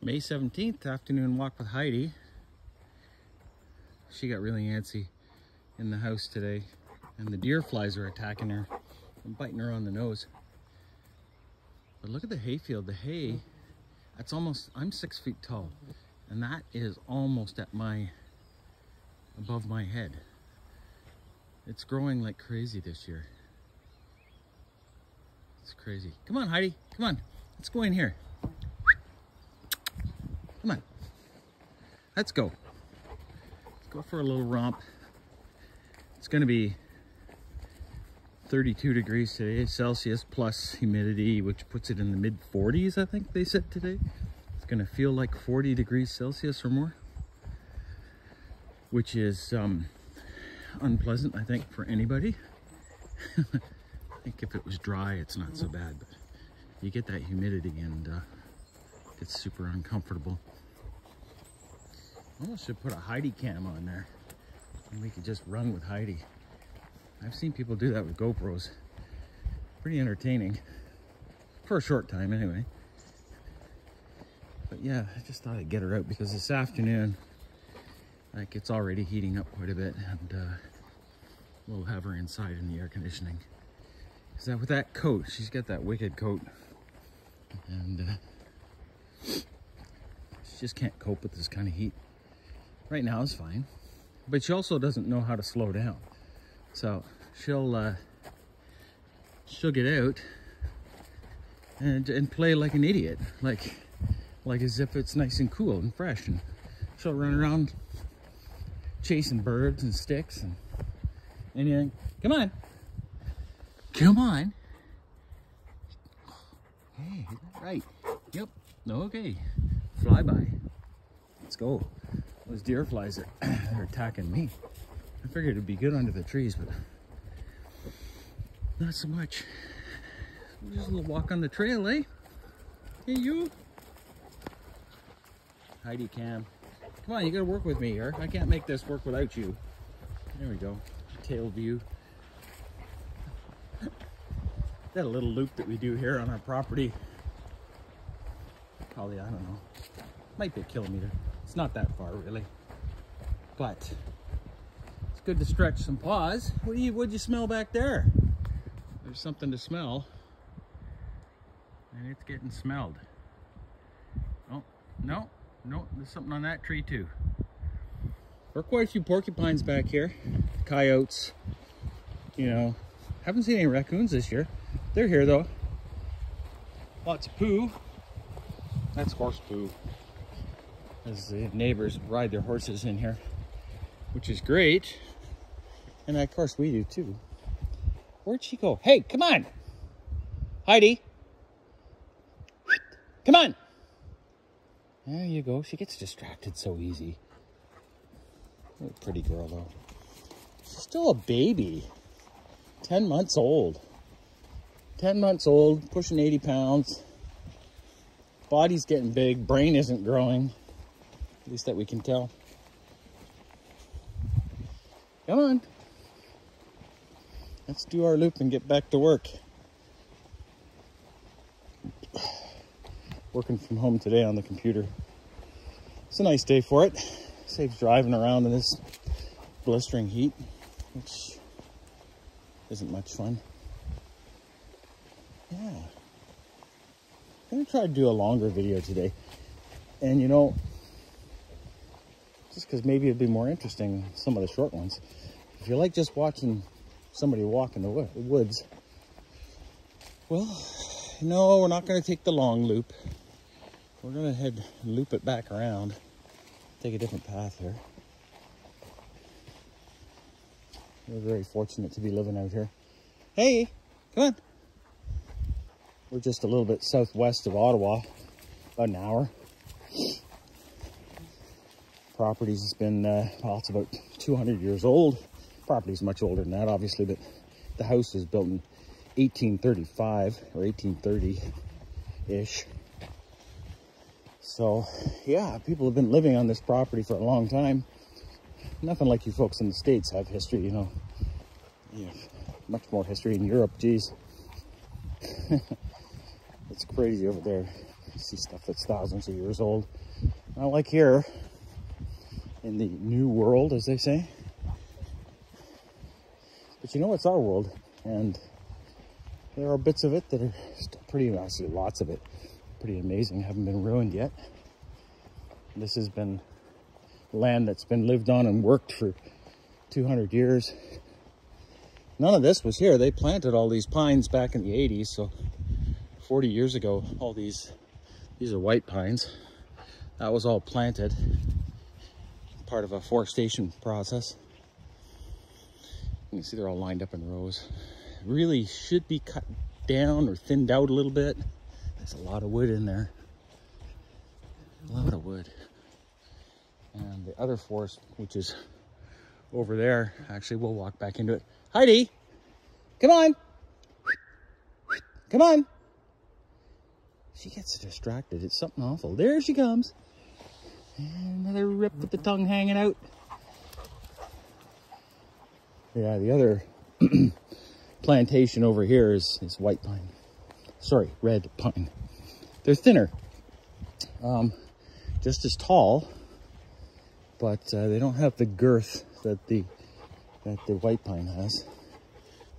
May 17th, afternoon walk with Heidi. She got really antsy in the house today, and the deer flies are attacking her and biting her on the nose. But look at the hayfield. The hay, that's almost, I'm 6 feet tall, and that is almost at above my head. It's growing like crazy this year. It's crazy. Come on, Heidi, come on. Let's go in here. Come on. Let's go. Let's go for a little romp. It's gonna be 32 degrees today, Celsius, plus humidity, which puts it in the mid 40s, I think they said today. It's gonna feel like 40 degrees Celsius or more, which is unpleasant, I think, for anybody. I think if it was dry, it's not so bad, but you get that humidity and it's super uncomfortable. Almost should put a Heidi cam on there and we could just run with Heidi. I've seen people do that with GoPros. Pretty entertaining. For a short time anyway. But yeah, I just thought I'd get her out because this afternoon, like, it's already heating up quite a bit, and we'll have her inside in the air conditioning. Because with that coat, she's got that wicked coat, and she just can't cope with this kind of heat. Right now it's fine, but she also doesn't know how to slow down. So she'll get out and play like an idiot, like as if it's nice and cool and fresh, and she'll run around chasing birds and sticks and anything. Come on, come on. Hey, right. Yep. Okay. Fly by. Let's go. Those deer flies are attacking me. I figured it'd be good under the trees, but not so much. Just a little walk on the trail, eh? Hey, you. Heidi cam. Come on, you gotta work with me here. I can't make this work without you. There we go. Tail view. Got a little loop that we do here on our property. Probably, I don't know. Might be a kilometer. It's not that far, really. But it's good to stretch some paws. What'd you smell back there? There's something to smell. And it's getting smelled. Oh, no, there's something on that tree too. There are quite a few porcupines back here. Coyotes, you know. Haven't seen any raccoons this year. They're here though. Lots of poo. That's horse poo. As the neighbors ride their horses in here, which is great. And of course we do too. Where'd she go? Hey, come on. Heidi. Come on. There you go. She gets distracted so easy. What a pretty girl though. She's still a baby. 10 months old. 10 months old, pushing 80 pounds. Body's getting big, brain isn't growing. At least that we can tell. Come on. Let's do our loop and get back to work. Working from home today on the computer. It's a nice day for it. Saves driving around in this blistering heat, which isn't much fun. Yeah. I'm gonna try to do a longer video today. And you know, just because maybe it'd be more interesting than some of the short ones. If you like just watching somebody walk in the woods, well, no, we're not going to take the long loop. We're going to loop it back around, take a different path here. We're very fortunate to be living out here. Hey, come on. We're just a little bit southwest of Ottawa, about an hour. Properties has been, well, it's about 200 years old. Property's much older than that, obviously, but the house was built in 1835 or 1830-ish. So, yeah, people have been living on this property for a long time. Nothing like you folks in the States have history, you know. Yeah, much more history in Europe, geez. It's crazy over there. You see stuff that's thousands of years old. Not like here in the new world, as they say. But you know, it's our world, and there are bits of it that are still pretty, actually lots of it, pretty amazing, haven't been ruined yet. This has been land that's been lived on and worked for 200 years. None of this was here. They planted all these pines back in the 80s, so 40 years ago, all these are white pines. That was all planted, part of a forestation process. You can see they're all lined up in rows. Really should be cut down or thinned out a little bit. There's a lot of wood in there. A lot of wood. And the other forest, which is over there, actually we'll walk back into it. Heidi, come on. Come on. She gets distracted. It's something awful. There she comes. And another rip with the tongue hanging out. Yeah, the other plantation over here is white pine. Sorry, red pine. They're thinner. Just as tall, but they don't have the girth that the white pine has.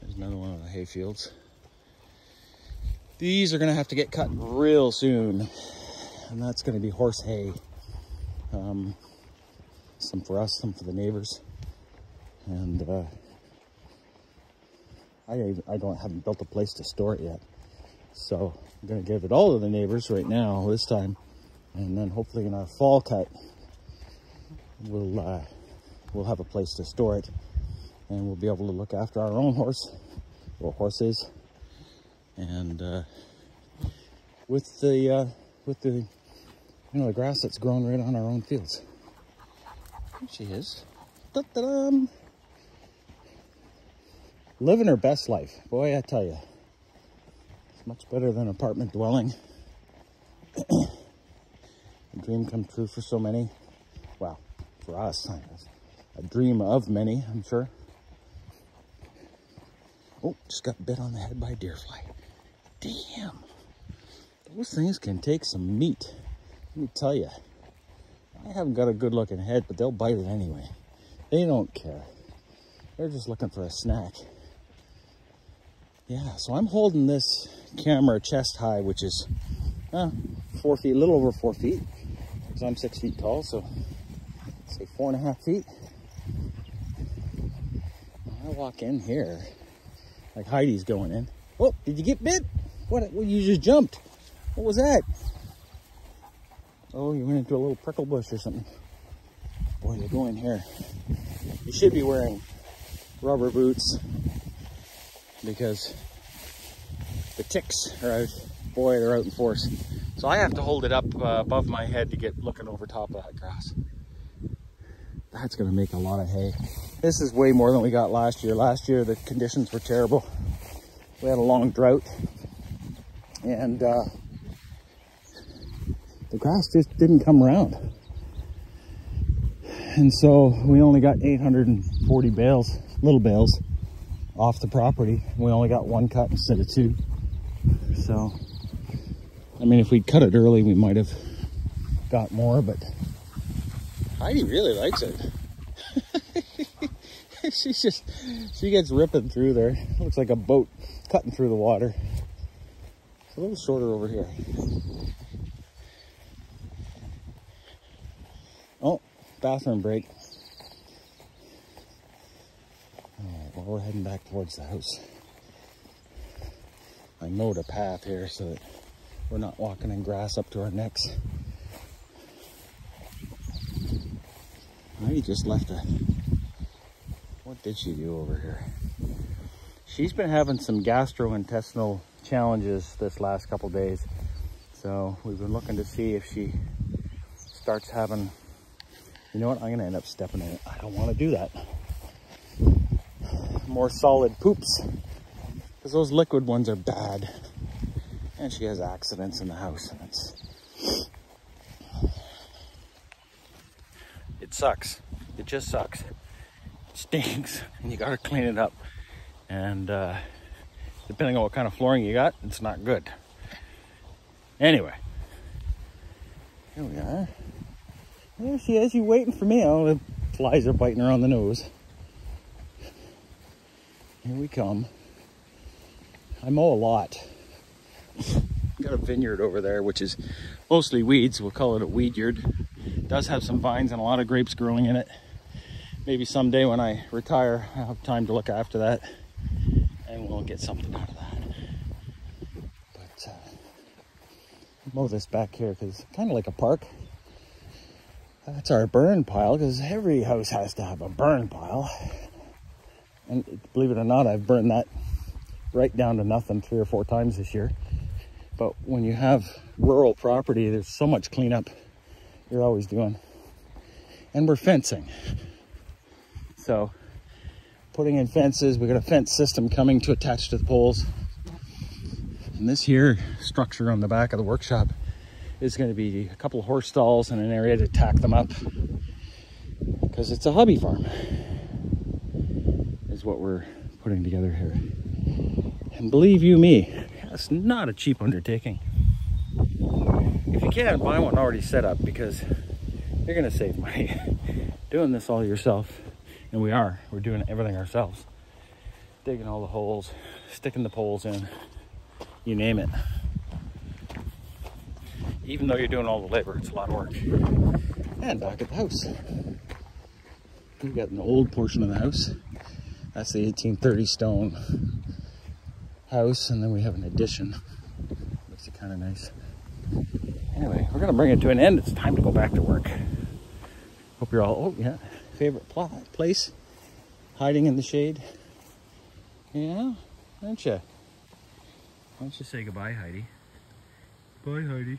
There's another one of the hay fields. These are gonna have to get cut real soon, and that's gonna be horse hay. Some for us, some for the neighbors. And I haven't built a place to store it yet. So I'm gonna give it all to the neighbors right now this time. And then hopefully in our fall cut, we'll have a place to store it, and we'll be able to look after our own horse or horses. And with the the grass that's grown right on our own fields. There she is. Da-da-dum. Living her best life. Boy, I tell you. It's much better than apartment dwelling. A dream come true for so many. Well, for us, a dream of many, I'm sure. Oh, just got bit on the head by a deer fly. Damn. Those things can take some meat. Let me tell you. I haven't got a good looking head, but they'll bite it anyway. They don't care. They're just looking for a snack. Yeah, so I'm holding this camera chest high, which is 4 feet, a little over 4 feet. Because I'm 6 feet tall, so say 4.5 feet. When I walk in here, like Heidi's going in. Oh, did you get bit? What? Well, you just jumped. What was that? Oh, you went into a little prickle bush or something. Boy, you go in here. You should be wearing rubber boots because the ticks are out. Boy, they're out in force. So I have to hold it up above my head to get looking over top of that grass. That's gonna make a lot of hay. This is way more than we got last year. Last year, the conditions were terrible. We had a long drought, and the grass just didn't come around. And so we only got 840 bales, little bales, off the property. We only got one cut instead of two. So, I mean, if we'd cut it early, we might have got more, but Heidi really likes it. She gets ripping through there. Looks like a boat cutting through the water. It's a little shorter over here. Oh, bathroom break. Well, we're heading back towards the house. I mowed a path here so that we're not walking in grass up to our necks. Heidi just left a... What did she do over here? She's been having some gastrointestinal challenges this last couple days. So we've been looking to see if she starts having... You know what? I'm going to end up stepping in it. I don't want to do that. More solid poops. Because those liquid ones are bad. And she has accidents in the house. And it sucks. It just sucks. It stinks. And you got to clean it up. And depending on what kind of flooring you got, it's not good. Anyway, Here we are. There she is. You waiting for me? Oh, the flies are biting her on the nose. Here we come. I mow a lot. Got a vineyard over there, which is mostly weeds. We'll call it a weed yard. It does have some vines and a lot of grapes growing in it. Maybe someday when I retire, I'll have time to look after that, and we'll get something out of that. But mow this back here because it's kind of like a park. That's our burn pile, because every house has to have a burn pile. And believe it or not, I've burned that right down to nothing 3 or 4 times this year. But when you have rural property, there's so much cleanup you're always doing. And we're fencing. So putting in fences, we got a fence system coming to attach to the poles. And this here structure on the back of the workshop is going to be a couple of horse stalls and an area to tack them up, because it's a hobby farm is what we're putting together here. And believe you me, it's not a cheap undertaking. If you can, buy one already set up, because you're going to save money doing this all yourself. And we're doing everything ourselves, digging all the holes, sticking the poles in, you name it. Even though you're doing all the labor, it's a lot of work. And back at the house, we've got an old portion of the house. That's the 1830 stone house, and then we have an addition. Looks kind of nice. Anyway, we're gonna bring it to an end. It's time to go back to work. Hope you're all, oh yeah, favorite place? Hiding in the shade? Yeah, aren't you? Why don't you say goodbye, Heidi? Bye, Heidi.